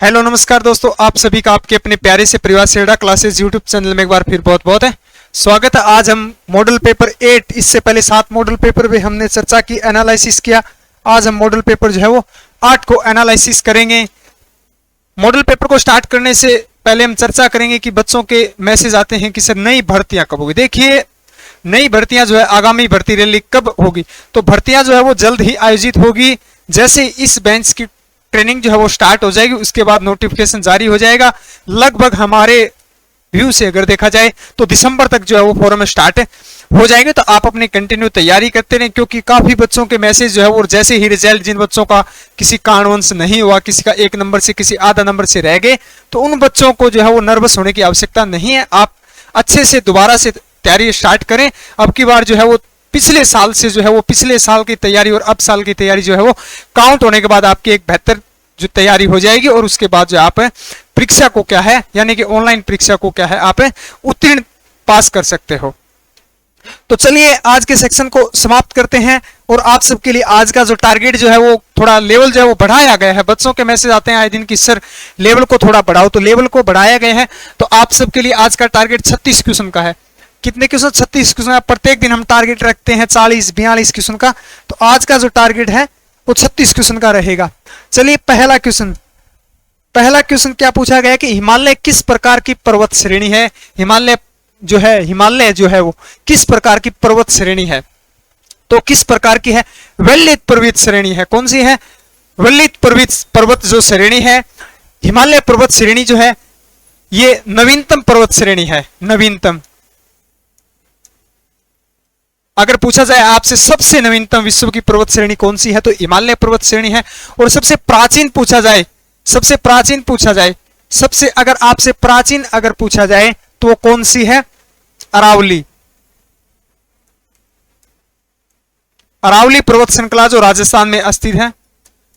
Hello नमस्कार दोस्तों, आप सभी का आपके अपने प्यारे से परिवार से क्लासेस यूट्यूब चैनल में एक बार फिर बहुत बहुत है स्वागत है। आज हम मॉडल पेपर 8, इससे पहले 7 मॉडल पेपर भी हमने चर्चा की, एनालिसिस किया। आज हम मॉडल पेपर जो है वो 8 को एनालिसिस करेंगे। मॉडल पेपर को स्टार्ट करने से पहले हम चर्चा करेंगे कि बच्चों के मैसेज आते हैं कि सर नई भर्तियां कब होगी। देखिए, नई भर्तियां जो है आगामी भर्ती रैली कब होगी, तो भर्तियां जो है वो जल्द ही आयोजित होगी। जैसे इस बेंच की ट्रेनिंग जो है वो स्टार्ट हो जाएगी, उसके बाद नोटिफिकेशन जारी हो जाएगा। लगभग हमारे व्यू से अगर देखा जाए तो दिसंबर तक जो है वो फॉर्म स्टार्ट हो जाएंगे। तो आप अपनी कंटिन्यू तैयारी करते रहें, क्योंकि काफी बच्चों के मैसेज जो है वो जैसे ही रिजल्ट, जिन बच्चों का किसी कारणवश नहीं हुआ, किसी का 1 नंबर से किसी आधा नंबर से रह गए, तो उन बच्चों को जो है वो नर्वस होने की आवश्यकता नहीं है। आप अच्छे से दोबारा से तैयारी स्टार्ट करें। अब की बार जो है वो पिछले साल से जो है वो पिछले साल की तैयारी और अब साल की तैयारी जो है वो काउंट होने के बाद आपकी एक बेहतर जो तैयारी हो जाएगी, और उसके बाद जो आप परीक्षा को क्या है, यानी कि ऑनलाइन परीक्षा को क्या है, आप उत्तीर्ण पास कर सकते हो। तो चलिए आज के सेक्शन को समाप्त करते हैं। और आप सबके लिए आज का जो टारगेट जो है वो थोड़ा लेवल जो है वो बढ़ाया गया है। बच्चों के मैसेज आते हैं आए दिन कि सर लेवल को थोड़ा बढ़ाओ, तो लेवल को बढ़ाया गया है। तो आप सबके लिए आज का टारगेट 36 क्वेश्चन का है। कितने क्वेश्चन? 36 क्वेश्चन। प्रत्येक दिन हम टारगेट रखते हैं 40-42 क्वेश्चन का, तो आज का जो टारगेट है वो 36 क्वेश्चन का रहेगा। चलिए पहला क्वेश्चन क्या पूछा गया कि हिमालय किस प्रकार की पर्वत श्रेणी है। हिमालय जो है वो किस प्रकार की पर्वत श्रेणी है, तो किस प्रकार की है? वल्लित पर्वत श्रेणी है। कौन सी है? वल्लित पर्वत जो श्रेणी है, हिमालय पर्वत श्रेणी जो है ये नवीनतम पर्वत श्रेणी है। नवीनतम, अगर पूछा जाए आपसे सबसे नवीनतम विश्व की पर्वत श्रेणी कौन सी है, तो हिमालय पर्वत श्रेणी है। और सबसे प्राचीन पूछा जाए, सबसे अगर आपसे प्राचीन अगर पूछा जाए तो वो कौन सी है? अरावली। अरावली पर्वत श्रृंखला जो राजस्थान में स्थित है।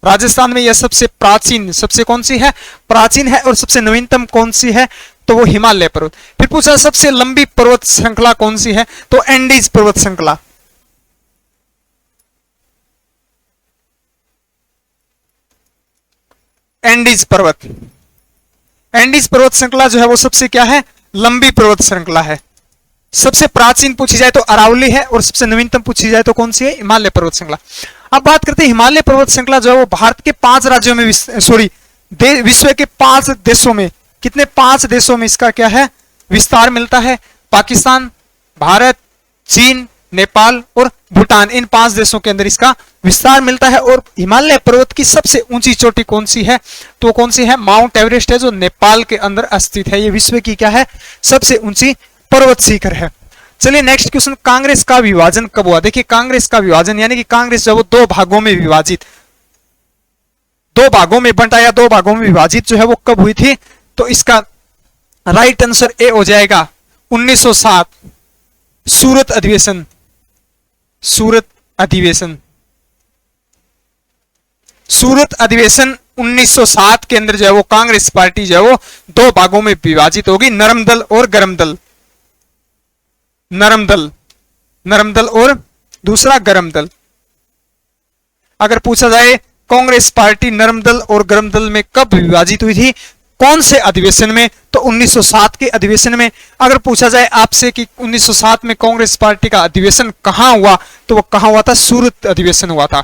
राजस्थान में यह सबसे प्राचीन, सबसे कौन सी है? प्राचीन है। और सबसे नवीनतम कौन सी है? तो वो हिमालय पर्वत। फिर पूछा सबसे लंबी पर्वत श्रृंखला कौन सी है, तो एंडीज पर्वत श्रृंखला। एंडीज पर्वत श्रृंखला जो है वो सबसे क्या है? लंबी पर्वत श्रृंखला है। सबसे प्राचीन पूछी जाए तो अरावली है, और सबसे नवीनतम पूछी जाए तो कौन सी है? हिमालय पर्वत श्रृंखला। अब बात करते हैं हिमालय पर्वत श्रृंखला जो है वो भारत के 5 राज्यों में, विश्व के 5 देशों में, कितने? 5 देशों में इसका क्या है? विस्तार मिलता है। पाकिस्तान, भारत, चीन, नेपाल और भूटान, इन 5 देशों के अंदर इसका विस्तार मिलता है। और हिमालय पर्वत की सबसे ऊंची चोटी कौन सी है, तो कौन सी है? माउंट एवरेस्ट है, जो नेपाल के अंदर स्थित है। ये विश्व की क्या है? सबसे ऊंची पर्वत शिखर है। चलिए नेक्स्ट क्वेश्चन, कांग्रेस का विभाजन कब हुआ? देखिए कांग्रेस का विभाजन यानी कि कांग्रेस जो है वो 2 भागों में विभाजित, 2 भागों में बंटा या 2 भागों में विभाजित जो है वो कब हुई थी, तो इसका राइट आंसर ए हो जाएगा 1907 सूरत अधिवेशन। सूरत अधिवेशन 1907 के अंदर जो है वो कांग्रेस पार्टी जो है वो 2 भागों में विभाजित होगी, नरम दल और गरम दल। नरम दल और दूसरा गरम दल। अगर पूछा जाए कांग्रेस पार्टी नरम दल और गरम दल में कब विभाजित हुई थी, कौन से अधिवेशन में, तो 1907 के अधिवेशन में। अगर पूछा जाए आपसे कि 1907 में कांग्रेस पार्टी का अधिवेशन कहां हुआ, तो वो कहां हुआ था? सूरत अधिवेशन हुआ था।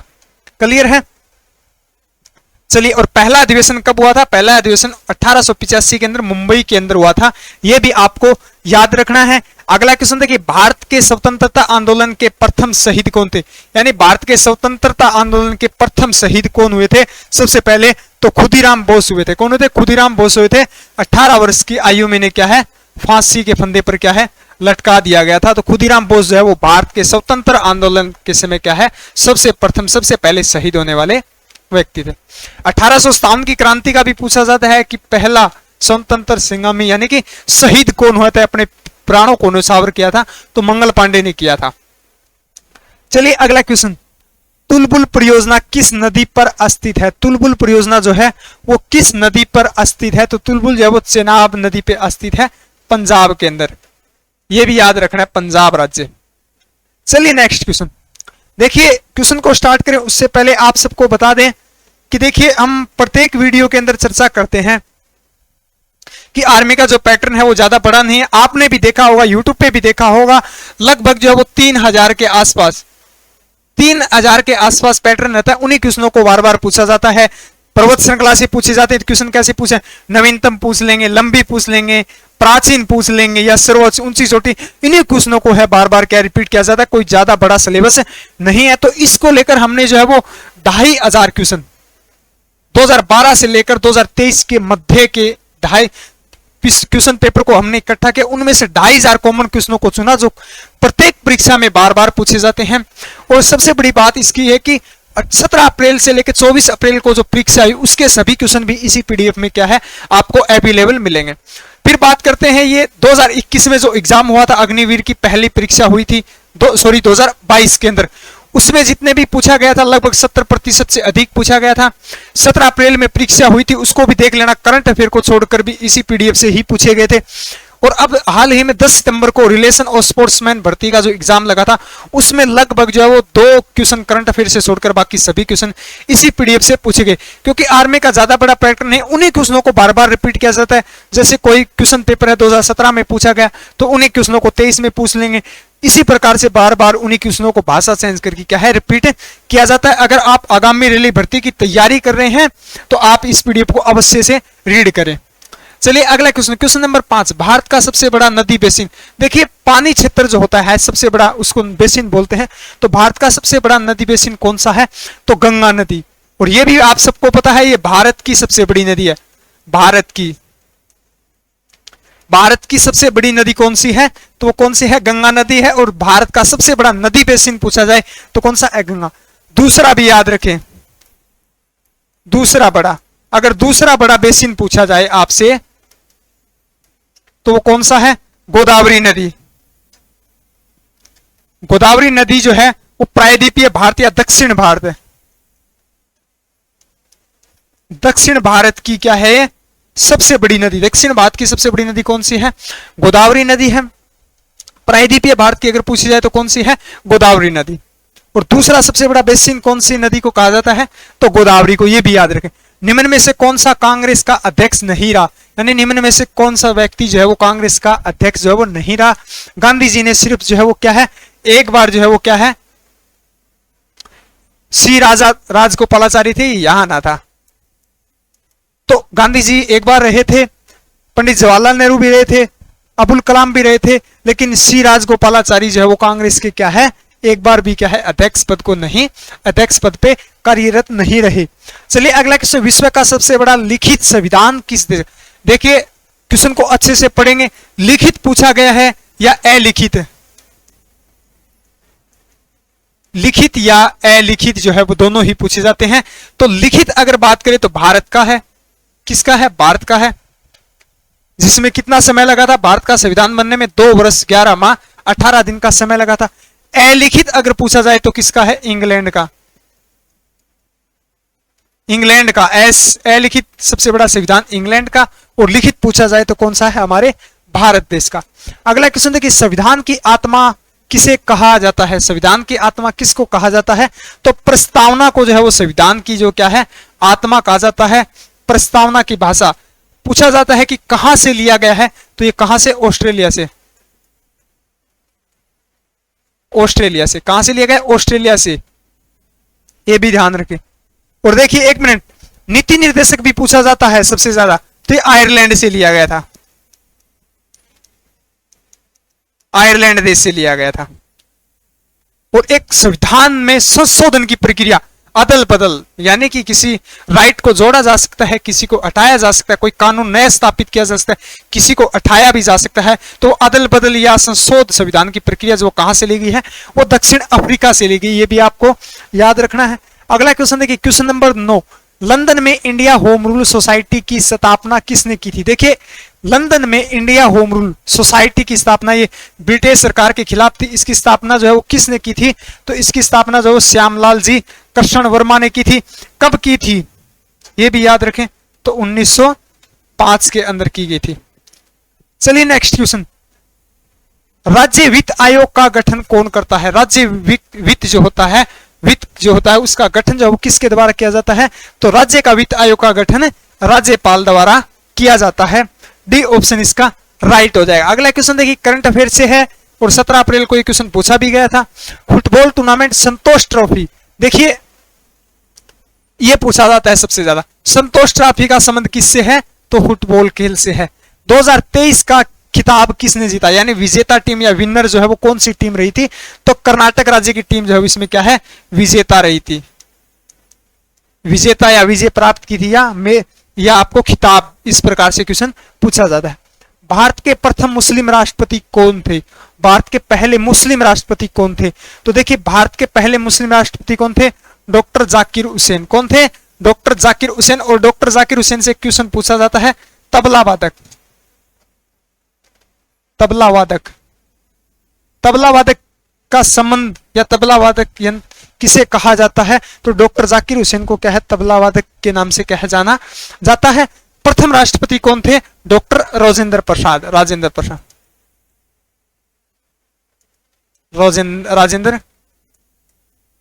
क्लियर है? चलिए, और पहला अधिवेशन कब हुआ था? पहला अधिवेशन 1885 के अंदर मुंबई के अंदर हुआ था। यह भी आपको याद रखना है। अगला क्वेश्चन देखिए, भारत के स्वतंत्रता आंदोलन के प्रथम शहीद कौन थे? यानी भारत के स्वतंत्रता आंदोलन के प्रथम शहीद कौन हुए थे? सबसे पहले तो खुदीराम बोस हुए थे। कौन हुए थे? खुदीराम बोस हुए थे। 18 वर्ष की आयु में ने क्या है? फांसी के फंदे पर क्या है? लटका दिया गया था। तो खुदीराम बोस जो है वो भारत के स्वतंत्र आंदोलन के समय क्या है? सबसे पहले शहीद होने वाले व्यक्ति थे। 1857 की क्रांति का भी पूछा जाता है कि पहला स्वतंत्र संग्रामी यानी कि शहीद कौन हुआ था, अपने प्राणों को न्यौछावर किया था, तो मंगल पांडे ने किया था। चलिए अगला क्वेश्चन, तुलबुल परियोजना किस नदी पर स्थित है? तुलबुल परियोजना जो है वो किस नदी पर स्थित है? तो तुलबुल जो है वो चेनाब नदी पे स्थित है, पंजाब के अंदर। यह भी याद रखना है, पंजाब राज्य। चलिए नेक्स्ट क्वेश्चन देखिए। क्वेश्चन को स्टार्ट करें उससे पहले आप सबको बता दें कि देखिए हम प्रत्येक वीडियो के अंदर चर्चा करते हैं कि आर्मी का जो पैटर्न है वो ज्यादा बड़ा नहीं है। आपने भी देखा होगा, यूट्यूब पे भी देखा होगा, लगभग जो है वो 3000 के आसपास 3000 के आसपास पैटर्न रहता है। उन्हीं क्वेश्चनों को बार बार पूछा जाता है। पर्वत श्रृंखला से पूछे जाते हैं। क्वेश्चन कैसे पूछे? नवीनतम पूछ लेंगे, लंबी पूछ लेंगे, प्राचीन पूछ लेंगे, या सर्वोच्च, ऊंची चोटी। इन्हीं क्वेश्चनों को है बार बार क्या रिपीट किया जाता है। कोई ज्यादा बड़ा सिलेबस नहीं है। तो इसको लेकर हमने जो है वो 2500 क्वेश्चन 2012 से लेकर 2023 के मध्य के 2.5 क्वेश्चन पेपर को हमने इकट्ठा किया। उनमें से 2500 कॉमन क्वेश्चनों को चुना जो प्रत्येक परीक्षा में बार बार पूछे जाते हैं। और सबसे बड़ी बात इसकी है कि 17 अप्रैल से लेकर 24 अप्रैल को जो परीक्षा हुई उसके सभी क्वेश्चन भी इसी पीडीएफ में क्या है आपको अवेलेबल मिलेंगे। फिर बात करते हैं ये 2021 में जो एग्जाम हुआ था, अग्निवीर की पहली परीक्षा हुई थी 2022 के अंदर, उसमें जितने भी पूछा गया था लगभग 70% से अधिक पूछा गया था। 17 अप्रैल में परीक्षा हुई थी, उसको भी देख लेना। करंट अफेयर को छोड़कर भी इसी पीडीएफ से ही पूछे गए थे। और अब हाल ही में 10 सितंबर को रिलेशन और स्पोर्ट्समैन भर्ती का जो एग्जाम लगा था उसमें लगभग जो है वो 2 क्वेश्चन करंट अफेयर से छोड़कर बाकी सभी क्वेश्चन इसी पीडीएफ से पूछे गए। क्योंकि आर्मी का ज्यादा बड़ा पैटर्न है, उन्हीं क्वेश्चनों को बार बार रिपीट किया जाता है। जैसे कोई क्वेश्चन पेपर है 2017 में पूछा गया तो उन्हीं क्वेश्चनों को 23 में पूछ लेंगे। इसी प्रकार से बार बार उन्हीं क्वेश्चनों को भाषा चेंज करके क्या है रिपीट किया जाता है। अगर आप आगामी रेलवे भर्ती की तैयारी कर रहे हैं तो आप इस पीडीएफ को अवश्य से रीड करें। चलिए अगला क्वेश्चन, क्वेश्चन नंबर 5, भारत का सबसे बड़ा नदी बेसिन। देखिए पानी क्षेत्र जो होता है सबसे बड़ा उसको बेसिन बोलते हैं। तो भारत का सबसे बड़ा नदी बेसिन कौन सा है? तो गंगा नदी। और ये भी आप सबको पता है ये भारत की सबसे बड़ी नदी है। भारत की सबसे बड़ी नदी कौन सी है? तो वो कौन सी है? गंगा नदी है। और भारत का सबसे बड़ा नदी बेसिन पूछा जाए तो कौन सा है? गंगा। दूसरा भी याद रखें, दूसरा बड़ा, अगर दूसरा बड़ा बेसिन पूछा जाए आपसे तो वो कौन सा है? गोदावरी नदी। गोदावरी नदी जो है वो प्रायद्वीपीय भारत या दक्षिण भारत है। दक्षिण भारत की क्या है? सबसे बड़ी नदी। दक्षिण भारत की सबसे बड़ी नदी कौन सी है? गोदावरी नदी है। प्रायद्वीपीय भारत की अगर पूछी जाए तो कौन सी है? गोदावरी नदी। और दूसरा सबसे बड़ा बेसिन कौन सी नदी को कहा जाता है? तो गोदावरी को। यह भी याद रखें। निम्न में से कौन सा कांग्रेस का अध्यक्ष नहीं रहा? यानी निम्न में से कौन सा व्यक्ति जो है वो कांग्रेस का अध्यक्ष जो है वो नहीं रहा? गांधी जी ने सिर्फ जो है वो क्या है एक बार जो है वो क्या है सी राजगोपालाचारी थे, यहां ना था। तो गांधी जी एक बार रहे थे, पंडित जवाहरलाल नेहरू भी रहे थे, अबुल कलाम भी रहे थे, लेकिन सी राजगोपालाचारी जो है वो कांग्रेस के क्या है एक बार भी क्या है अध्यक्ष पद को नहीं, अध्यक्ष पद पे कार्यरत नहीं रहे। चलिए अगला क्वेश्चन, विश्व का सबसे बड़ा लिखित संविधान किस देश? देखिए क्वेश्चन को अच्छे से पढ़ेंगे। लिखित पूछा गया है या अलिखित? लिखित या अलिखित जो है वो दोनों ही पूछे जाते हैं। तो लिखित अगर बात करें तो भारत का है। किसका है? भारत का है। जिसमें कितना समय लगा था भारत का संविधान बनने में? 2 वर्ष 11 माह 18 दिन का समय लगा था। अलिखित अगर पूछा जाए तो किसका है? इंग्लैंड का। इंग्लैंड का अलिखित सबसे बड़ा संविधान इंग्लैंड का। और लिखित पूछा जाए तो कौन सा है? हमारे भारत देश का। अगला क्वेश्चन देखिए, संविधान की आत्मा किसे कहा जाता है? संविधान की आत्मा किसको कहा जाता है? तो प्रस्तावना को जो है वो संविधान की जो क्या है आत्मा कहा जाता है। प्रस्तावना की भाषा पूछा जाता है कि कहां से लिया गया है? तो ये कहां से? ऑस्ट्रेलिया से। ऑस्ट्रेलिया से। कहां से लिया गया? ऑस्ट्रेलिया से। ये भी ध्यान रखें। और देखिए 1 मिनट, नीति निर्देशक भी पूछा जाता है सबसे ज्यादा, तो ये आयरलैंड से लिया गया था। आयरलैंड देश से लिया गया था। और एक संविधान में संशोधन की प्रक्रिया अदल बदल, यानी कि किसी राइट को जोड़ा जा सकता है, किसी को हटाया जा सकता है, कोई कानून नया स्थापित किया जा सकता है, किसी को हटाया भी जा सकता है। तो अदल बदल या संशोध संविधान की प्रक्रिया जो कहां से ली गई है? वो दक्षिण अफ्रीका से ली गई। ये भी आपको याद रखना है। अगला क्वेश्चन देखिए, क्वेश्चन नंबर 9, लंदन में इंडिया होम रूल सोसाइटी की स्थापना किसने की थी? देखिए लंदन में इंडिया होम रूल सोसाइटी की स्थापना ये ब्रिटिश सरकार के खिलाफ थी। इसकी स्थापना जो है वो किसने की थी? तो इसकी स्थापना जो है श्यामलाल जी कृष्ण वर्मा ने की थी। कब की थी? ये भी याद रखें। तो 1905 के अंदर की गई थी। चलिए नेक्स्ट क्वेश्चन, राज्य वित्त आयोग का गठन कौन करता है? राज्य वित्त जो होता है, वित्त जो होता है उसका गठन जो है वो किसके द्वारा किया जाता है, तो राज्य का वित्त आयोग का गठन राज्यपाल द्वारा किया जाता है। डी ऑप्शन इसका राइट हो जाएगा। अगला क्वेश्चन देखिए करंट अफेयर से है और 17 अप्रैल को ये क्वेश्चन पूछा भी गया था। फुटबॉल टूर्नामेंट संतोष ट्रॉफी, देखिए ये पूछा जाता है सबसे ज्यादा। संतोष ट्रॉफी का संबंध किससे है, तो फुटबॉल खेल से है। 2023 का खिताब किसने जीता, यानी विजेता टीम या विनर जो है वो कौन सी टीम रही थी, तो कर्नाटक राज्य की टीम जो है इसमें क्या है, विजेता रही थी। विजेता या विजय प्राप्त की थी या आपको खिताब, इस प्रकार से क्वेश्चन पूछा जाता है। भारत के प्रथम मुस्लिम राष्ट्रपति कौन थे, भारत के पहले मुस्लिम राष्ट्रपति कौन थे, तो देखिए भारत के पहले मुस्लिम राष्ट्रपति कौन थे, डॉक्टर जाकिर हुसैन। कौन थे, डॉक्टर जाकिर हुसैन। और डॉक्टर जाकिर हुसैन से क्वेश्चन पूछा जाता है तबला वादक, तबला वादक, तबला वादक का संबंध या तबला वादक किसे कहा जाता है, तो डॉक्टर जाकिर हुसैन को क्या है, तबला वादक के नाम से कहा जाना जाता है। प्रथम राष्ट्रपति कौन थे, डॉक्टर राजेंद्र प्रसाद, राजेंद्र प्रसाद, राजेंद्र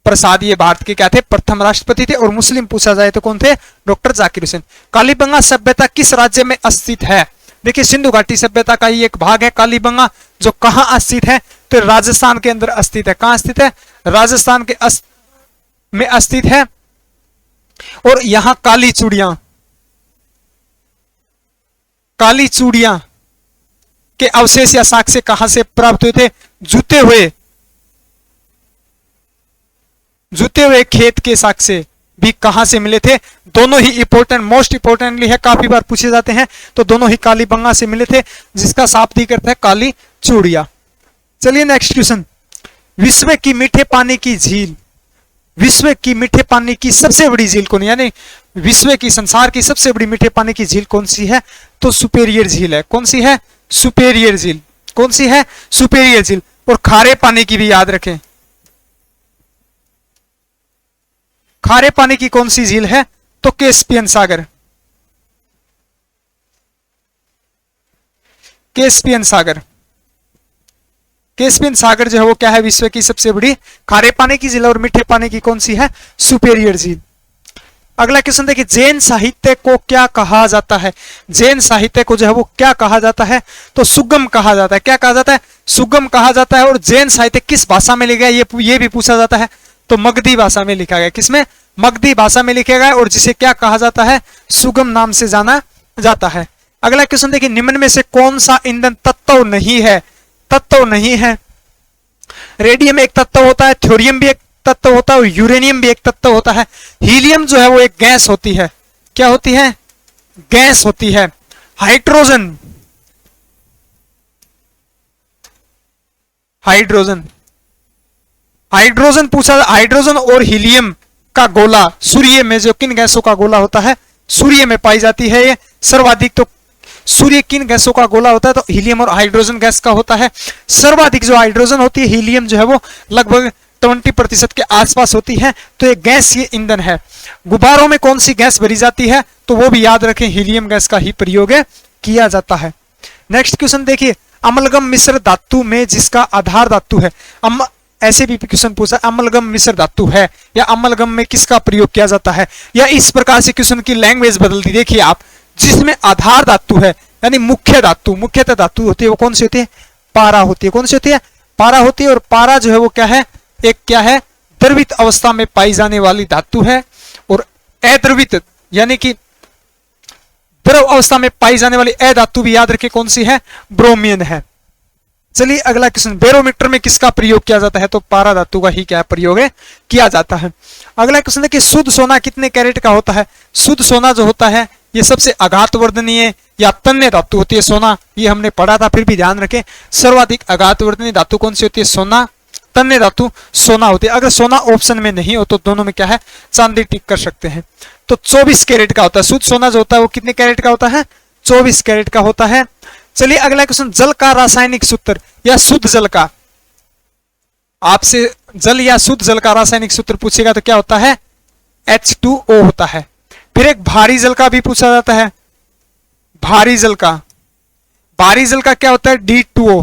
प्रसाद ये भारत के क्या थे, प्रथम राष्ट्रपति थे। और मुस्लिम पूछा जाए तो कौन थे, डॉक्टर जाकिर हुसैन। कालीबंगा सभ्यता किस राज्य में स्थित है, देखिए सिंधु घाटी सभ्यता का ही एक भाग है कालीबंगा, जो कहां स्थित है, तो राजस्थान के अंदर स्थित है। कहां स्थित है, राजस्थान के में स्थित है। और यहां काली चूड़ियां, काली चूड़ियां के अवशेष या साक्ष्य कहां से प्राप्त हुए थे, जुते हुए खेत के साक्ष्य भी कहां से मिले थे, दोनों ही इंपॉर्टेंट, मोस्ट इंपॉर्टेंटली है, काफी बार पूछे जाते हैं, तो दोनों ही कालीबंगा से मिले थे, जिसका शाब्दिक अर्थ है काली चूड़िया। चलिए नेक्स्ट क्वेश्चन, विश्व की मीठे पानी की झील, विश्व की मीठे पानी की सबसे बड़ी झील कौन है, यानी विश्व की, संसार की सबसे बड़ी मीठे पानी की झील कौन सी है, तो सुपेरियर झील है। कौन सी है, सुपेरियर झील। कौन सी है, सुपेरियर झील। और खारे पानी की भी याद रखें, खारे पानी की कौन सी झील है, तो कैस्पियन सागर, कैस्पियन सागर। कैस्पियन सागर जो है वो क्या है, विश्व की सबसे बड़ी खारे पानी की झील। और मीठे पानी की कौन सी है, सुपेरियर झील। अगला क्वेश्चन देखिए, जैन साहित्य को क्या कहा जाता है, जैन साहित्य को जो है वो क्या कहा जाता है, तो सुगम कहा जाता है। क्या कहा जाता है, सुगम कहा जाता है। और जैन साहित्य किस भाषा में लिखा गया, ये भी पूछा जाता है, तो मगधी भाषा में लिखा गया। किसमें, मगधी भाषा में लिखा गया, और जिसे क्या कहा जाता है, सुगम नाम से जाना जाता है। अगला क्वेश्चन देखिए, निम्न में से कौन सा ईंधन तत्व नहीं है, तत्व नहीं है। रेडियम एक तत्व होता है, थ्योरियम भी एक तत्व होता है, और यूरेनियम भी एक तत्व होता है। हीलियम जो है वो एक गैस होती है। क्या होती है, गैस होती है। हाइड्रोजन, हाइड्रोजन, हाइड्रोजन पूछा, हाइड्रोजन और हीलियम का गोला सूर्य में जो किन गैसों का गोला होता है, सूर्य में पाई जाती है ये सर्वाधिक। तो सूर्य किन गैसों का गोला होता है, तो हीलियम और हाइड्रोजन गैस का होता है। सर्वाधिक जो हाइड्रोजन होती है, हीलियम जो है वो लगभग 20% के आसपास होती है। तो ये गैस, ये ईंधन है। गुब्बारों में कौन सी गैस भरी जाती है, तो वो भी याद रखें, हीलियम गैस का ही प्रयोग किया जाता है। नेक्स्ट क्वेश्चन देखिए, अम्लगम मिश्र धातु में जिसका आधार धातु है, ऐसे भी क्वेश्चन पूछा, अम्लगम मिश्र धातु है या अम्लगम में किसका प्रयोग किया जाता है, या इस प्रकार से क्वेश्चन की लैंग्वेज बदल दी। देखिए आप, जिसमें आधार धातु है यानी मुख्य धातु, मुख्यतः धातु होती है, वो कौन सी होती है, पारा होती है। कौन सी होती है, पारा होती है। और पारा जो है वो क्या है, एक क्या है, द्रवित अवस्था में पाई जाने वाली धातु है। और अद्रवित यानी कि द्रव अवस्था में पाई जाने वाली अधातु भी याद रखें कौन सी है, ब्रोमियन है। चलिए अगला क्वेश्चन, बैरोमीटर में किसका प्रयोग किया जाता है, तो पारा धातु का ही क्या प्रयोग किया जाता है। अगला क्वेश्चन है कि शुद्ध सोना कितने कैरेट का होता है। शुद्ध सोना जो होता है ये सबसे आघातवर्धनीय या तन्य धातु होती है सोना, ये हमने पढ़ा था, फिर भी ध्यान रखें सर्वाधिक आघातवर्धनीय धातु कौन सी होती है, सोना, तन्य धातु सोना होती है। अगर सोना ऑप्शन में नहीं हो तो दोनों में क्या है, चांदी टिक कर सकते हैं। तो 24 कैरेट का होता है शुद्ध सोना जो होता है, वो कितने कैरेट का होता है, 24 कैरेट का होता है। चलिए अगला क्वेश्चन, जल का रासायनिक सूत्र या शुद्ध जल का, आपसे जल या शुद्ध जल का रासायनिक सूत्र पूछेगा तो क्या होता है, H2O होता है। फिर एक भारी जल का भी पूछा जाता है, भारी जल का, भारी जल का क्या होता है, D2O,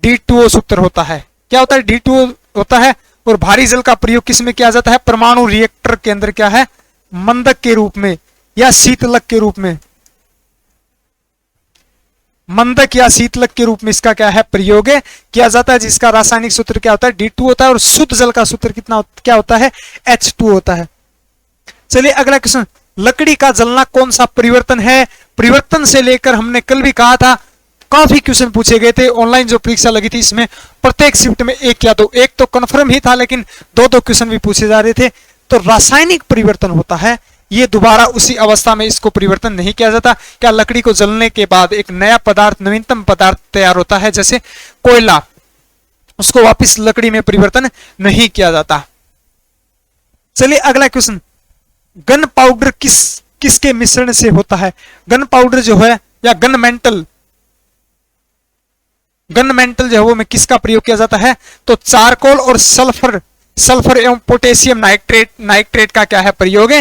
D2O सूत्र होता है। क्या होता है, D2O होता है। और भारी जल का प्रयोग किस में किया जाता है? परमाणु रिएक्टर के अंदर क्या है? मंदक के रूप में या शीतलक के रूप में, मंदक या शीतलक के रूप में इसका क्या है? प्रयोग किया जाता है, जिसका रासायनिक सूत्र क्या होता है? D2 होता है, और शुद्ध जल का सूत्र कितना क्या होता है? H2 होता है। चलिए अगला क्वेश्चन, लकड़ी का जलना कौन सा परिवर्तन है? परिवर्तन से लेकर हमने कल भी कहा था काफी क्वेश्चन पूछे गए थे, ऑनलाइन जो परीक्षा लगी थी इसमें प्रत्येक शिफ्ट में एक या दो, एक तो कंफर्म ही था लेकिन दो दो क्वेश्चन भी पूछे जा रहे थे। तो रासायनिक परिवर्तन होता है, ये दोबारा उसी अवस्था में इसको परिवर्तन नहीं किया जाता। क्या लकड़ी को जलने के बाद एक नया पदार्थ, नवीनतम पदार्थ तैयार होता है जैसे कोयला, उसको वापस लकड़ी में परिवर्तन नहीं किया जाता। चलिए अगला क्वेश्चन, गन पाउडर किसके मिश्रण से होता है? गन पाउडर जो है या गन मेंटल जो है वो में किसका प्रयोग किया जाता है? तो चारकोल और सल्फर एवं पोटेशियम नाइट्रेट का क्या है? प्रयोग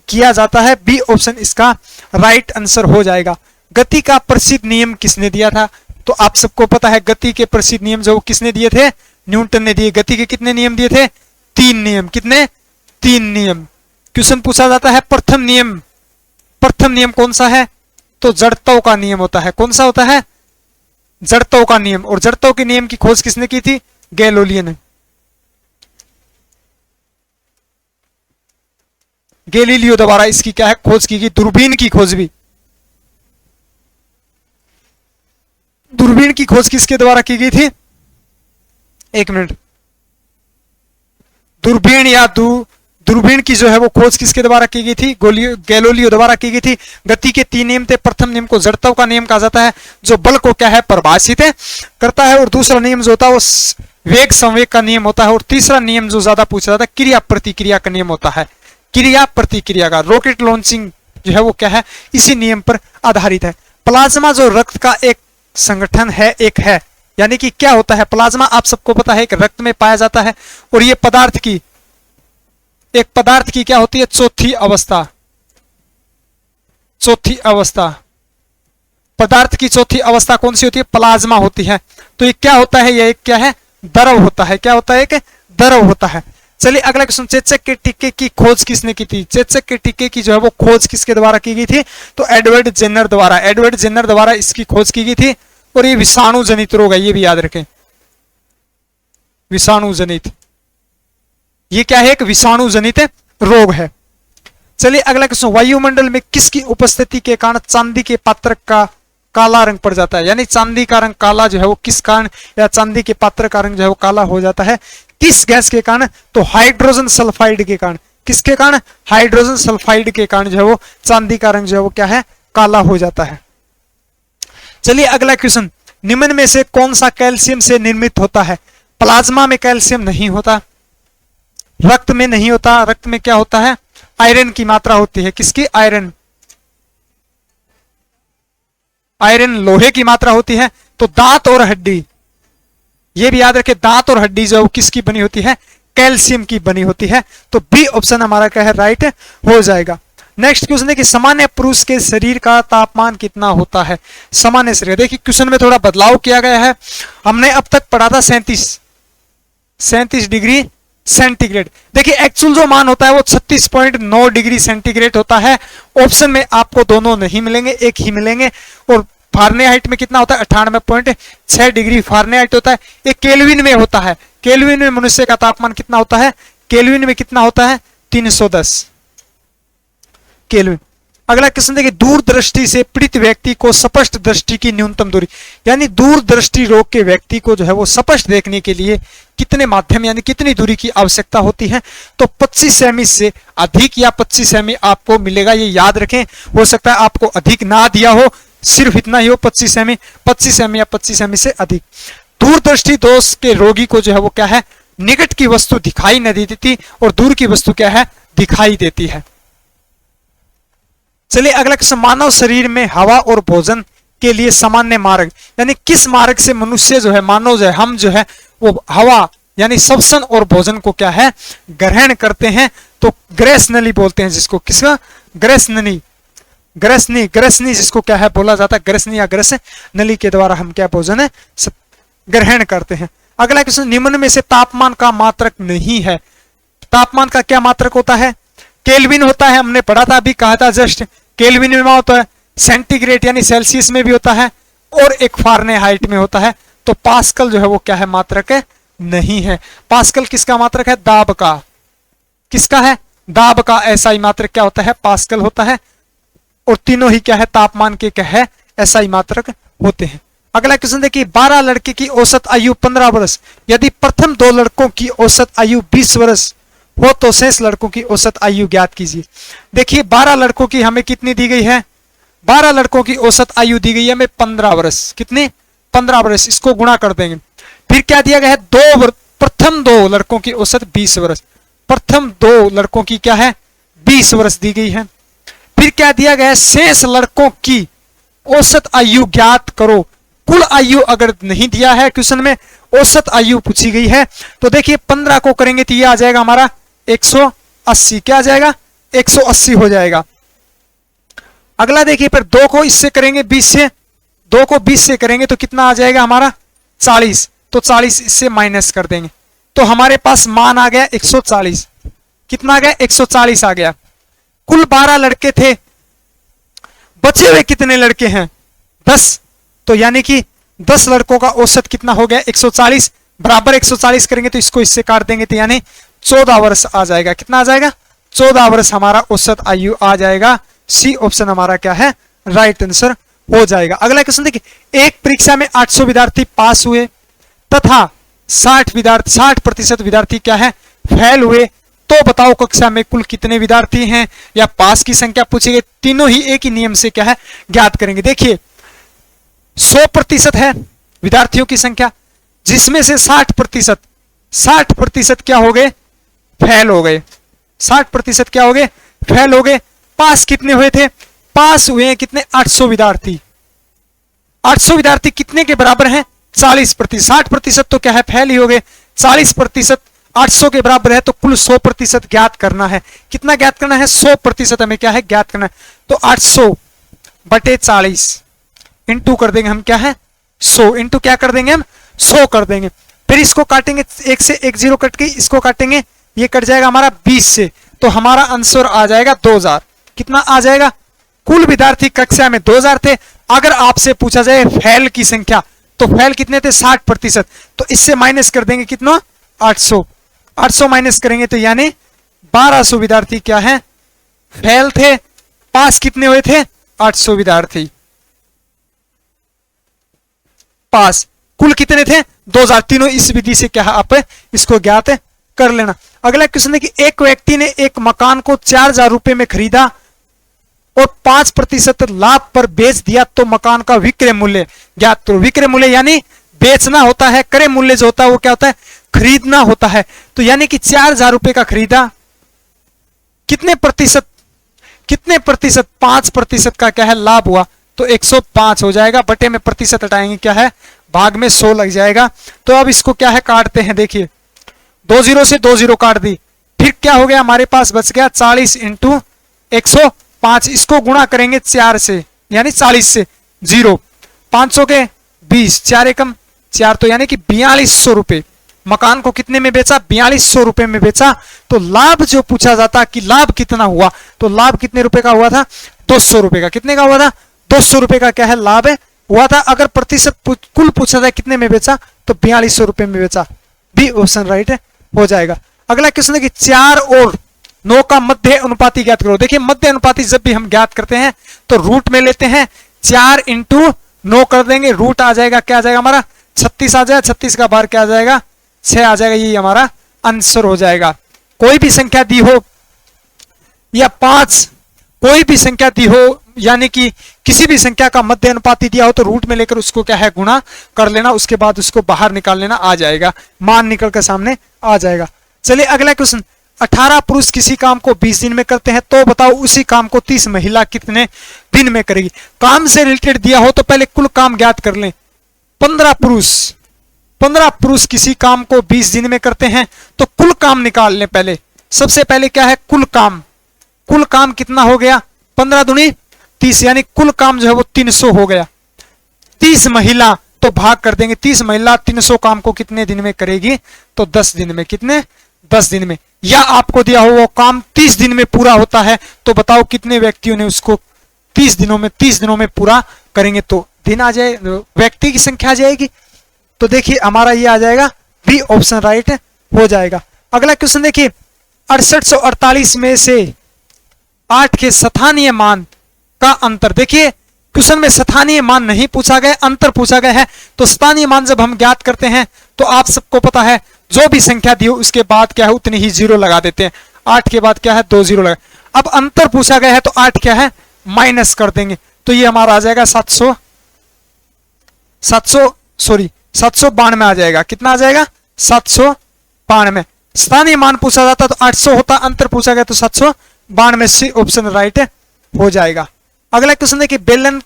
किया जाता है। बी ऑप्शन इसका राइट आंसर हो जाएगा। गति का प्रसिद्ध नियम किसने दिया था? तो आप सबको पता है गति के प्रसिद्ध नियम जो किसने दिए थे? न्यूटन ने दिए। गति के कितने नियम दिए थे? 3 नियम। कितने? 3 नियम। क्वेश्चन पूछा जाता है प्रथम नियम कौन सा है? तो जड़त्व का नियम होता है। कौन सा होता है? जड़त्व का नियम। और जड़त्व के नियम की खोज किसने की थी? गैलोलियो ने। गैलीलियो द्वारा इसकी क्या है? खोज की गई। दूरबीन की खोज भी, दूरबीन की खोज किसके द्वारा की गई थी? एक मिनट, दूरबीन की जो है वो खोज किसके द्वारा की गई थी? गैलीलियो द्वारा की गई थी। गति के 3 नियम थे। प्रथम नियम को जड़त्व का नियम कहा जाता है, जो बल को क्या है? परिभाषित करता है। और दूसरा नियम जो होता है वो वेग संवेग का नियम होता है। और तीसरा नियम जो ज्यादा पूछा जाता है क्रिया प्रतिक्रिया का नियम होता है। क्रिया प्रतिक्रिया का रॉकेट लॉन्चिंग जो है वो क्या है? इसी नियम पर आधारित है। प्लाज्मा जो रक्त का एक संगठन है, एक है, यानी कि क्या होता है? प्लाज्मा आप सबको पता है कि रक्त में पाया जाता है। और ये पदार्थ की क्या होती है? चौथी अवस्था। पदार्थ की चौथी अवस्था कौन सी होती है? प्लाज्मा होती है। तो ये क्या होता है? ये एक क्या है? द्रव होता है। क्या होता है? एक द्रव होता है। चलिए अगला क्वेश्चन, चेचक के टीके की खोज किसने की थी? चेचक के टीके की जो है वो खोज किसके द्वारा की गई थी? तो एडवर्ड जेनर द्वारा इसकी खोज की गई थी। और ये विषाणु जनित रोग है, ये भी याद रखें, विषाणु जनित, ये क्या है? एक विषाणु जनित रोग है। चलिए अगला क्वेश्चन, वायुमंडल में किसकी उपस्थिति के कारण चांदी के पात्र का काला रंग पड़ जाता है? यानी चांदी का रंग काला जो है वो किस कारण, या चांदी के पात्र का रंग जो है वो काला हो जाता है? किस गैस के कारण? तो हाइड्रोजन सल्फाइड के कारण। किसके कारण? हाइड्रोजन सल्फाइड के कारण जो है वो चांदी का रंग जो है वो क्या है? काला हो जाता है। चलिए अगला क्वेश्चन, निम्न में से कौन सा कैल्शियम से निर्मित होता है? प्लाज्मा में कैल्शियम नहीं होता, रक्त में नहीं होता। रक्त में क्या होता है? आयरन की मात्रा होती है। किसकी? आयरन लोहे की मात्रा होती है। तो दांत और हड्डी, ये भी याद रखें, दांत और हड्डी जो किसकी बनी होती है? कैल्शियम की बनी होती है। तो बी ऑप्शन हमारा क्या है? राइट हो जाएगा। नेक्स्ट क्वेश्चन है कि सामान्य पुरुष के शरीर का तापमान कितना होता है? सामान्य शरीर, देखिए क्वेश्चन में थोड़ा बदलाव किया गया है। हमने अब तक पढ़ा था 37 डिग्री सेंटीग्रेड। देखिए एक्चुअल जो मान होता है वो 36.9 डिग्री सेंटीग्रेड होता है। ऑप्शन में आपको दोनों नहीं मिलेंगे, एक ही मिलेंगे। और फारेनहाइट में कितना होता है? 98.6 डिग्री फारेनहाइट होता है। ये केल्विन में होता है। केल्विन में मनुष्य का तापमान कितना होता है? केल्विन में कितना होता है? 310 केल्विन। अगला क्वेश्चन देखिए, दूरदृष्टि से पीड़ित व्यक्ति को स्पष्ट दृष्टि की न्यूनतम दूरी, यानी दूरदृष्टि रोग के व्यक्ति को जो है वो स्पष्ट देखने के लिए कितने माध्यम यानी कितनी दूरी की आवश्यकता होती है? तो 25 सेमी से अधिक या 25 सेमी आपको मिलेगा, ये याद रखें। हो सकता है आपको अधिक ना दिया हो, सिर्फ इतना ही हो 25 सेमी या 25 सेमी से अधिक। दूरदृष्टि दोष के रोगी को जो है वो क्या है? निकट की वस्तु दिखाई नहीं देती और दूर की वस्तु क्या है? दिखाई देती है। चलिए अगला क्वेश्चन, मानव शरीर में हवा और भोजन के लिए सामान्य मार्ग, यानी किस मार्ग से मनुष्य जो है, मानव जो है, हम जो है वो हवा यानी श्वसन और भोजन को क्या है? ग्रहण करते हैं। तो ग्रेस नली बोलते हैं जिसको, किसका? ग्रसनी जिसको क्या है बोला जाता है? ग्रसनी या ग्रस नली के द्वारा हम क्या भोजन है ग्रहण करते हैं। अगला क्वेश्चन, निम्न में से तापमान का मात्रक नहीं है। तापमान का क्या मात्रक होता है? केल्विन होता है, हमने पढ़ा था, अभी कहा था जस्ट। केल्विन में होता है, सेंटीग्रेड यानी सेल्सियस में भी होता है, और एक फारेनहाइट में होता है। तो पास्कल जो है वो क्या है? मात्रक है नहीं है। पास्कल किसका मात्रक है? दाब का। किसका है? दाब का। एसआई मात्रक क्या होता है? पास्कल होता है। और तीनों ही क्या है? तापमान के क्या है? एसआई मात्रक होते हैं। अगला क्वेश्चन देखिए, 12 लड़के की औसत आयु 15 वर्ष, यदि प्रथम 2 लड़कों की औसत आयु 20 वर्ष हो तो शेष लड़कों की औसत आयु ज्ञात कीजिए। देखिए 12 लड़कों की हमें कितनी दी गई है? 12 लड़कों की औसत आयु दी गई है हमें 15 वर्ष। कितनी? 15 वर्ष। इसको गुणा कर देंगे। फिर क्या दिया गया है? प्रथम 2 लड़कों की औसत 20 वर्ष। प्रथम 2 लड़कों की क्या है? 20 वर्ष दी गई है। फिर क्या दिया गया है? शेष लड़कों की औसत आयु ज्ञात करो। कुल आयु अगर नहीं दिया है क्वेश्चन में, औसत आयु पूछी गई है, तो देखिए 15 को करेंगे तो ये आ जाएगा हमारा 180। क्या आ जाएगा? 180 हो जाएगा। अगला देखिए, फिर 2 को इससे करेंगे 20 से, 2 को 20 से करेंगे तो कितना आ जाएगा हमारा? 40। तो 40 इससे माइनस कर देंगे तो हमारे पास मान आ गया 140। कितना आ गया? 140 आ गया। कुल 12 लड़के थे, बचे हुए कितने लड़के हैं? 10। तो यानी कि 10 लड़कों का औसत कितना हो गया? 140 बराबर 140 करेंगे तो इसको इससे काट देंगे तो यानी 14 वर्ष आ जाएगा। कितना आ जाएगा? 14 वर्ष हमारा औसत आयु आ जाएगा। सी ऑप्शन हमारा क्या है? राइट आंसर हो जाएगा। अगला क्वेश्चन देखिए, एक परीक्षा में 800 विद्यार्थी पास हुए तथा 60% विद्यार्थी क्या है? फेल हुए, तो बताओ कक्षा में कुल कितने विद्यार्थी हैं? या पास की संख्या पूछी गई। तीनों ही एक ही नियम से क्या है? ज्ञात करेंगे। देखिए 100% है विद्यार्थियों की संख्या, जिसमें से 60% क्या हो गए? फेल हो गए। 60% क्या हो गए? फेल हो गए। पास कितने हुए थे? पास हुए हैं कितने? 800 विद्यार्थी। 800 विद्यार्थी कितने के बराबर हैं? 40%। 60% तो क्या है? फेल ही हो गए। 40% 800 के बराबर है, तो कुल 100% ज्ञात करना है। कितना ज्ञात करना है? 100% हमें क्या है? ज्ञात करना है। तो 800 बटे 40 इंटू कर देंगे हम क्या है? 100 इंटू क्या कर देंगे हम? 100 कर देंगे। फिर इसको काटेंगे, 1 से 1 0 कट गई, इसको काटेंगे, ये कट जाएगा हमारा 20 से, तो हमारा आंसर आ जाएगा 2000। कितना आ जाएगा? कुल विद्यार्थी कक्षा में 2000 थे। अगर आपसे पूछा जाए फेल की संख्या, तो फेल कितने थे? 60%। तो इससे माइनस कर देंगे कितना? 800। 800 माइनस करेंगे तो यानी 1200 विद्यार्थी क्या है? फेल थे। पास कितने हुए थे? 800 विद्यार्थी पास। कुल कितने थे? 2000। तीनों इस विधि से क्या है? आप इसको ज्ञात कर लेना। अगला क्वेश्चन है कि एक व्यक्ति ने एक मकान को 4000 रुपए में खरीदा और 5% लाभ पर बेच दिया, तो मकान का विक्रय मूल्य ज्ञात करो। विक्रय मूल्य यानी बेचना होता है, क्रय मूल्य जो होता है वो क्या होता है? खरीदना होता है। तो यानी कि 4000 रुपए का खरीदा, कितने प्रतिशत? 5% का क्या है? लाभ हुआ, तो 105 हो जाएगा। बटे में प्रतिशत हटाएंगे क्या है? भाग में 100 लग जाएगा। तो अब इसको क्या है? काटते हैं। देखिए 2 0 से 2 0 काट दी, फिर क्या हो गया? हमारे पास बच गया 40 इंटू 105। इसको गुणा करेंगे 4 से, यानी 40 से 0, 500 के 20, 4 एकम 4, तो यानी कि 4200 रुपए। मकान को कितने में बेचा? 4200 रुपए में बेचा। तो लाभ जो पूछा जाता कि लाभ कितना हुआ, तो लाभ कितने रुपए का हुआ था? 200 रुपए का। कितने का हुआ था? 200 रुपए का क्या है? लाभ हुआ था। अगर प्रतिशत कुल पूछा जाए कितने में बेचा, तो 4200 रुपए में बेचा। बी ऑप्शन राइट हो जाएगा। अगला क्वेश्चन है कि 4 और 9 का मध्य अनुपाती ज्ञात करो। देखिए मध्य अनुपाती जब भी हम ज्ञात करते हैं तो रूट में लेते हैं। 4 इंटू 9 कर देंगे, रूट आ जाएगा क्या आ जाएगा हमारा? 36 आ जाएगा। 36 का बार क्या आ जाएगा? 6 आ जाएगा। ये हमारा आंसर हो जाएगा। कोई भी संख्या दी हो या 5, कोई भी संख्या दी हो, यानी कि किसी भी संख्या का मध्य अनुपाती दिया हो, तो रूट में लेकर उसको क्या है? गुणा कर लेना। उसके बाद उसको बाहर निकाल लेना, आ जाएगा, मान निकल कर सामने आ जाएगा। चलिए अगला क्वेश्चन, 18 पुरुष किसी काम को 20 दिन में करते हैं, तो बताओ उसी काम को 30 महिला कितने दिन में करेगी? काम से रिलेटेड दिया हो तो पहले कुल काम ज्ञात कर लें। 15 पुरुष किसी काम को 20 दिन में करते हैं, तो कुल काम निकाल लें पहले। सबसे पहले क्या है? कुल काम कितना हो गया? 15 दूनी 30, यानी कुल काम जो है वो 300 हो गया। 30 महिला, तो भाग कर देंगे 30 महिला 300 काम को कितने दिन में करेगी, तो 10 दिन में। कितने, 10 दिन में। या आपको दिया हो वो काम 30 दिन में पूरा होता है, तो बताओ कितने व्यक्तियों ने उसको 30 दिनों में पूरा करेंगे, तो दिन आ जाए, व्यक्ति की संख्या आ जाएगी। तो देखिए हमारा ये आ जाएगा बी ऑप्शन राइट हो जाएगा। अगला क्वेश्चन देखिए 6848 में से 8 के स्थानीय मान का अंतर। देखिए क्वेश्चन में स्थानीय मान नहीं पूछा गया, अंतर पूछा गया है। तो स्थानीय मान जब हम ज्ञात करते हैं तो आप सबको पता है जो भी संख्या दी हो उसके बाद क्या है उतनी ही जीरो लगा देते हैं। 8 के बाद क्या है 2 जीरो लगा। अब अंतर पूछा गया है तो 8 क्या है माइनस कर देंगे, तो ये हमारा आ जाएगा 792 आ जाएगा। कितना आ जाएगा 792। स्थानीय मान पूछा जाता तो 800 होता, अंतर पूछा गया तो 792 सी ऑप्शन राइट हो जाएगा। अगला क्वेश्चन देखिए बेलन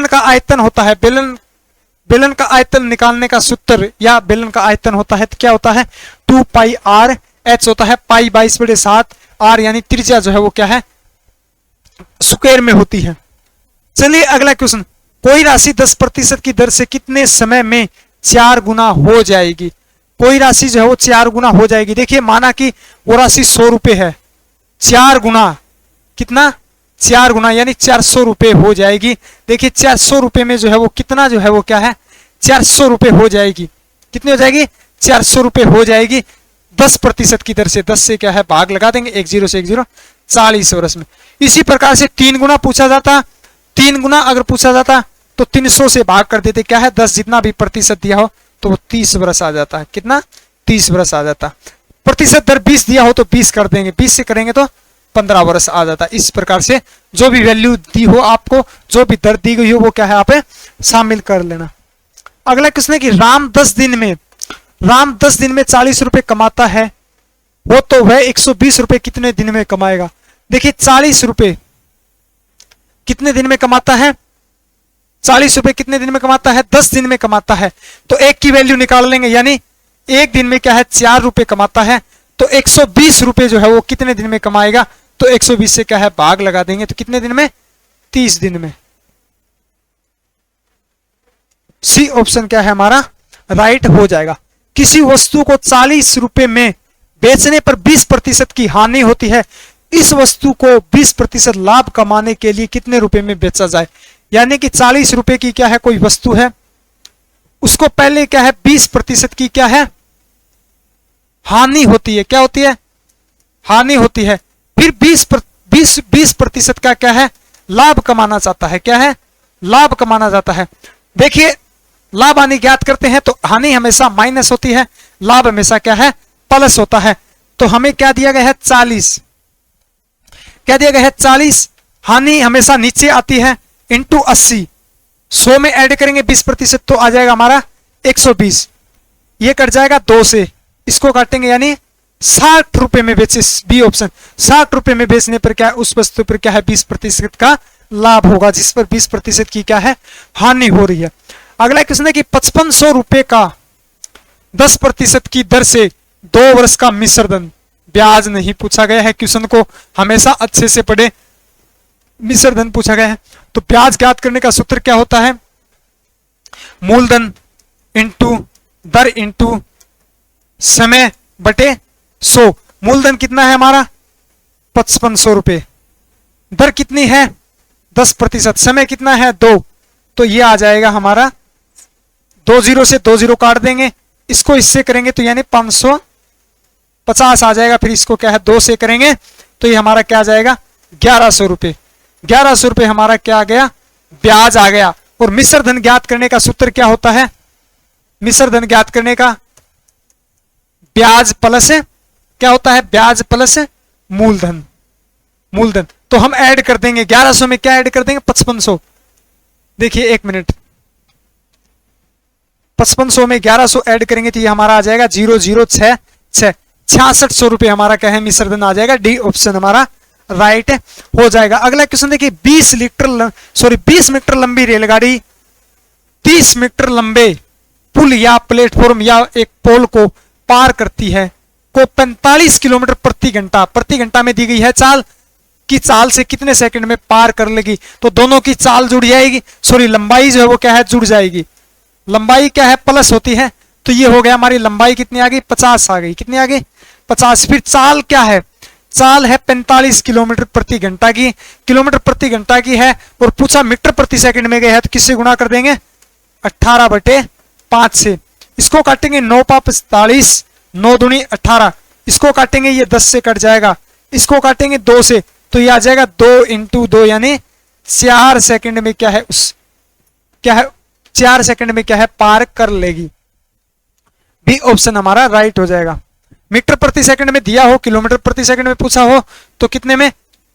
का आयतन होता है, बेलन का आयतन निकालने का सूत्र या बेलन का आयतन होता है तो क्या होता है 2 पाई आर एच होता है। पाई 22/7 आर यानी त्रिज्या जो है वो क्या है स्क्वायर में होती है। चलिए अगला क्वेश्चन, कोई राशि 10% की दर से कितने समय में 4 गुना हो जाएगी। कोई राशि जो है वो 4 गुना हो जाएगी। देखिए माना कि वो राशि 100 रुपए है, 4 गुना कितना 4 गुना यानी 400 रुपए हो जाएगी। देखिए 400 रुपए में जो है वो कितना जो है वो क्या है 400 रुपए हो जाएगी। कितनी हो जाएगी 400 रुपए हो जाएगी 10% की दर से। 10 से क्या है भाग लगा देंगे, 1 0 से 1 0 40 वर्ष में। इसी प्रकार से 3 गुना पूछा जाता, 3 गुना अगर पूछा जाता तो 300 से भाग कर देते, क्या है 10 जितना भी प्रतिशत दिया हो तो वो 30 वर्ष आ जाता है। कितना 30 वर्ष आ जाता। प्रतिशत दर 20 दिया हो तो 20 कर देंगे, 20 से करेंगे तो 15 वर्ष आ जाता है। इस प्रकार से जो भी वैल्यू दी हो आपको, जो भी दर दी गई हो वो क्या है आप शामिल कर लेना। अगला क्वेश्चन है कि राम 10 दिन में 40 रुपए कमाता है, वो तो वह 120 रुपए कितने दिन में कमाएगा। देखिए 40 रुपए कितने दिन में कमाता है, 40 रुपए कितने दिन में कमाता है 10 दिन में कमाता है। तो एक की वैल्यू निकाल लेंगे, यानी एक दिन में क्या है 4 रुपए कमाता है, तो 120 रुपए जो है वो कितने दिन में कमाएगा। तो 120 से क्या है भाग लगा देंगे, तो कितने दिन में 30 दिन में। सी ऑप्शन क्या है हमारा राइट हो जाएगा। किसी वस्तु को 40 रुपए में बेचने पर 20% की हानि होती है, इस वस्तु को 20% लाभ कमाने के लिए कितने रुपए में बेचा जाए। यानी कि 40 रुपए की क्या है कोई वस्तु है, उसको पहले क्या है 20% की क्या है हानि होती है। क्या होती है हानि होती है। फिर 20% का क्या है लाभ कमाना चाहता है। क्या है लाभ कमाना चाहता है। देखिए लाभ हानि ज्ञात करते हैं तो हानि हमेशा माइनस होती है, लाभ हमेशा क्या है प्लस होता है। तो हमें क्या दिया गया है 40, क्या दिया गया है 40। हानि हमेशा नीचे आती है इंटू 80, 100 में ऐड करेंगे 20% तो आ जाएगा हमारा 120। ये कट जाएगा 2 से, इसको काटेंगे यानी 60 रुपए में बेचे। बी ऑप्शन 60 रुपए में बेचने पर क्या है उस वस्तु पर क्या है 20% का लाभ होगा, जिस पर 20% की क्या है हानि हो रही है। अगला क्वेश्चन है कि 5500 रुपए का 10% की दर से 2 वर्ष का मिश्र धन, ब्याज नहीं पूछा गया है। क्वेश्चन को हमेशा अच्छे से पढ़े, मिश्र धन पूछा गया है। तो ब्याज ज्ञात करने का सूत्र क्या होता है मूलधन इंटू दर इंटू समय बटे 100। मूलधन कितना है हमारा 5500 रुपए, दर कितनी है 10%, समय कितना है 2, तो ये आ जाएगा हमारा 2 0 से 2 0 काट देंगे, इसको इससे करेंगे तो यानी 550 आ जाएगा। फिर इसको क्या है 2 से करेंगे तो ये हमारा क्या आ जाएगा 1100 रुपए। 1100 रुपए हमारा क्या आ गया ब्याज आ गया। और मिश्र धन ज्ञात करने का सूत्र क्या होता है, मिश्र धन ज्ञात करने का ब्याज प्लस क्या होता है ब्याज प्लस मूलधन। मूलधन तो हम ऐड कर देंगे 1100 में क्या ऐड कर देंगे 5500। देखिए 1 मिनट, 5500 में 1100 ऐड करेंगे तो ये हमारा आ जाएगा 0066, 6600 रुपए हमारा क्या है मिश्र धन आ जाएगा। डी ऑप्शन हमारा राइट हो जाएगा। अगला क्वेश्चन देखिए 20 मीटर लंबी रेलगाड़ी 30 मीटर लंबे पुल या प्लेटफॉर्म या एक पोल को पार करती है, को 45 किलोमीटर प्रति घंटा में दी गई है। चाल की चाल से कितने सेकंड में पार कर लेगी। तो दोनों की चाल जुड़ जाएगी, लंबाई जो है वो क्या है जुड़ जाएगी। लंबाई क्या है प्लस होती है, तो ये हो गया हमारी लंबाई कितनी आ गई 50 आ गई, कितनी आ गई 50। फिर चाल क्या है, चाल है 45 किलोमीटर प्रति घंटा की, किलोमीटर प्रति घंटा की है और पूछा मीटर प्रति सेकंड में गया है, तो किससे गुणा कर देंगे 18/5 से। इसको काटेंगे 9 × 45, 9 दूनी 18, इसको काटेंगे ये 10 से कट जाएगा, इसको काटेंगे 2 से, तो ये आ जाएगा 2 × 2 यानी 4 सेकंड में क्या है उस क्या है 4 सेकंड में क्या है पार कर लेगी। बी ऑप्शन हमारा राइट हो जाएगा। मीटर प्रति सेकंड में दिया हो, किलोमीटर प्रति सेकंड में पूछा हो तो कितने में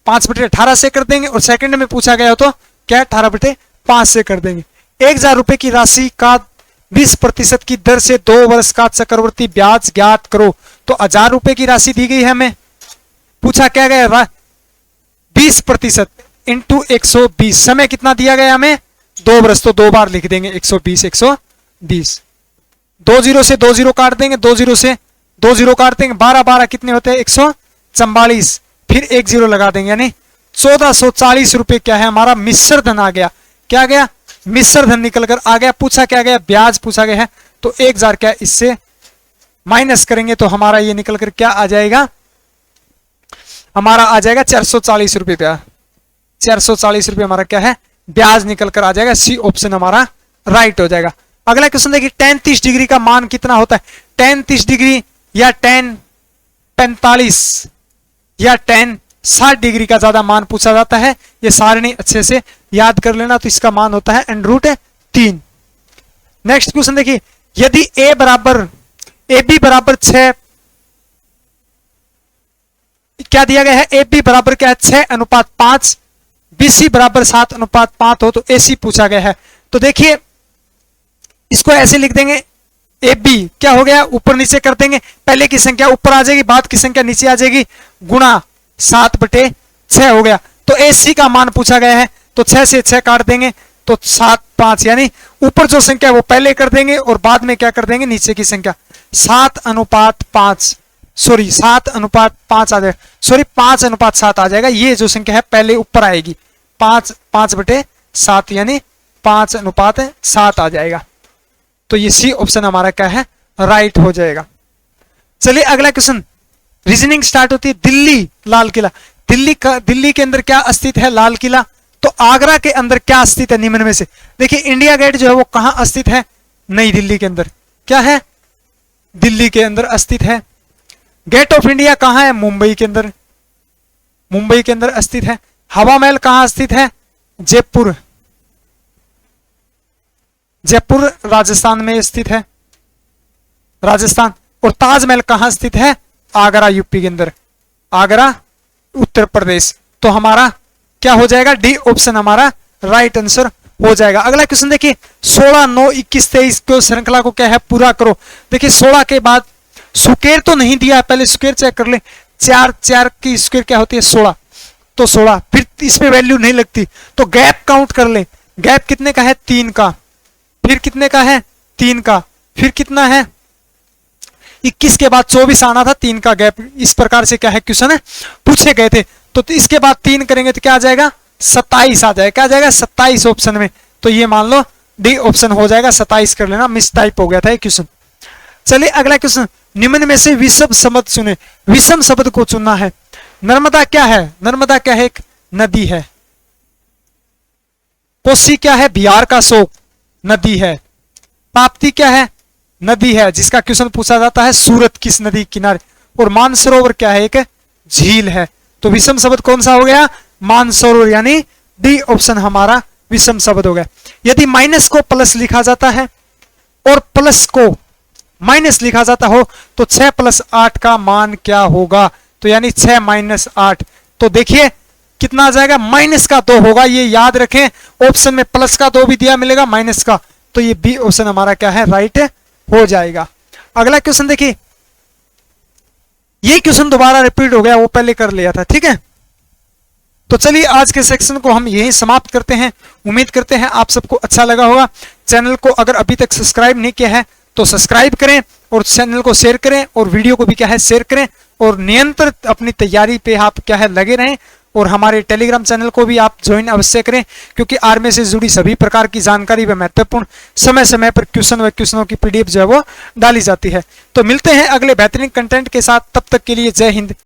5/18 से कर देंगे, और सेकंड में पूछा गया हो तो क्या 18/5 से कर देंगे। 1000 रुपए की राशि का 20% की दर से 2 वर्ष का चक्रवृद्धि ब्याज ज्ञात करो। तो 1000 रुपए की राशि दी गई है हमें, पूछा क्या गया 20% इंटू 120, समय कितना दिया गया हमें 2 वर्ष, तो 2 बार लिख देंगे 120 120। 2 0 से 2 0 काट देंगे, 2 0 से 2 0 काट देंगे, 12 12 कितने होते हैं 144, फिर 1 0 लगा देंगे यानी 1440 रुपए क्या है हमारा मिश्र धन आ गया। क्या आ गया मिश्र धन निकल कर आ गया। पूछा क्या गया ब्याज पूछा गया है, तो 1000 क्या इससे माइनस करेंगे तो हमारा ये निकल कर क्या आ जाएगा, हमारा आ जाएगा 440 रुपए। 440 रुपए हमारा क्या है ब्याज निकल कर आ जाएगा। सी ऑप्शन हमारा राइट हो जाएगा। अगला क्वेश्चन देखिए tan 30 डिग्री का मान कितना होता है। tan 30 डिग्री या tan 45 या tan 60 डिग्री का ज्यादा मान पूछा जाता है। ये सारणी अच्छे से याद कर लेना, तो इसका मान होता है √3। नेक्स्ट क्वेश्चन देखिए, यदि AB बराबर 6 क्या दिया गया है, AB बराबर क्या है 6:5, BC बराबर 7:5 हो तो AC पूछा गया है। तो देखिए इसको ऐसे लिख देंगे, AB क्या हो गया ऊपर नीचे कर देंगे, पहले की संख्या ऊपर आ जाएगी बाद की संख्या नीचे आ जाएगी, गुणा 7/6 हो गया। तो AC का मान पूछा गया है, तो 6 से 6 काट देंगे तो 7 5, यानी ऊपर जो संख्या है वो पहले कर देंगे और बाद में क्या कर देंगे नीचे की संख्या 7:5 सॉरी 7:5 आ जाएगा, सॉरी 5:7 आ जाएगा। ये जो संख्या है पहले ऊपर आएगी 5/7 यानी 5:7 आ जाएगा। तो ये सी ऑप्शन हमारा क्या है राइट हो जाएगा। चलिए अगला क्वेश्चन, रीजनिंग स्टार्ट होती है दिल्ली लाल किला। दिल्ली के अंदर क्या स्थित है लाल किला, तो आगरा के अंदर क्या स्थित है निम्न में से। देखिए इंडिया गेट जो है वो कहां स्थित है, नई दिल्ली के अंदर, क्या है दिल्ली के अंदर स्थित है। गेट ऑफ इंडिया कहां है, मुंबई के अंदर, मुंबई के अंदर स्थित है। हवा महल कहां स्थित है, जयपुर, जयपुर राजस्थान में स्थित है, राजस्थान। और ताजमहल कहां स्थित है, आगरा यूपी के अंदर, आगरा उत्तर प्रदेश। तो हमारा क्या हो जाएगा डी ऑप्शन हमारा राइट आंसर हो जाएगा। अगला क्वेश्चन देखिए 16 9 21 23 को श्रृंखला को क्या है पूरा करो। देखिए 16 के बाद स्क्वायर तो नहीं दिया, पहले स्क्वायर चेक कर ले, 4 की स्क्वायर क्या होती है 16, तो 16, फिर इसमें वैल्यू नहीं लगती तो गैप काउंट कर ले, गैप कितने का है 3 का, फिर कितने का है 3 का, फिर कितना है 21 के बाद 24 आना था, 3 का गैप। इस प्रकार से क्या है क्वेश्चन है पूछे गए थे। तो इसके बाद 3 करेंगे तो क्या आ जाएगा 27 आ जाएगा, क्या आ जाएगा 27 ऑप्शन में। तो ये मान लो डी ऑप्शन हो जाएगा, 27 कर लेना, मिस टाइप हो गया था ये क्वेश्चन। चलिए अगला क्वेश्चन, निम्न में से विषम शब्द चुने। विषम शब्द को चुनना है। नर्मदा क्या है, नर्मदा क्या है एक नदी है। कोसी क्या है बिहार का शोक, नदी है। ताप्ती क्या है नदी है, जिसका क्वेश्चन पूछा जाता है सूरत किस नदी किनारे। और मानसरोवर क्या है एक झील है। तो विषम शब्द कौन सा हो गया मानसरोवर, यानी डी ऑप्शन हमारा विषम शब्द हो गया। यदि माइनस को प्लस लिखा जाता है और प्लस को माइनस लिखा जाता हो तो 6 + 8 का मान क्या होगा, तो यानी 6 - 8। तो देखिए कितना आ जाएगा माइनस का 2 होगा, ये याद रखें। ऑप्शन में प्लस का 2 भी दिया मिलेगा माइनस का, तो ये बी ऑप्शन हमारा क्या है राइट हो जाएगा। अगला क्वेश्चन देखिए, ये क्वेश्चन दोबारा रिपीट हो गया, वो पहले कर लिया था, ठीक है। तो चलिए आज के सेक्शन को हम यहीं समाप्त करते हैं। उम्मीद करते हैं आप सबको अच्छा लगा होगा। चैनल को अगर अभी तक सब्सक्राइब नहीं किया है तो सब्सक्राइब करें और चैनल को शेयर करें और वीडियो को भी क्या है शेयर करें। और नियंत्रित अपनी तैयारी पे आप क्या है लगे रहें। और हमारे टेलीग्राम चैनल को भी आप ज्वाइन अवश्य करें, क्योंकि आर्मी से जुड़ी सभी प्रकार की जानकारी व महत्वपूर्ण समय समय पर क्वेश्चन व क्वेश्चनों की पीडीएफ जो है वो डाली जाती है। तो मिलते हैं अगले बेहतरीन कंटेंट के साथ, तब तक के लिए जय हिंद।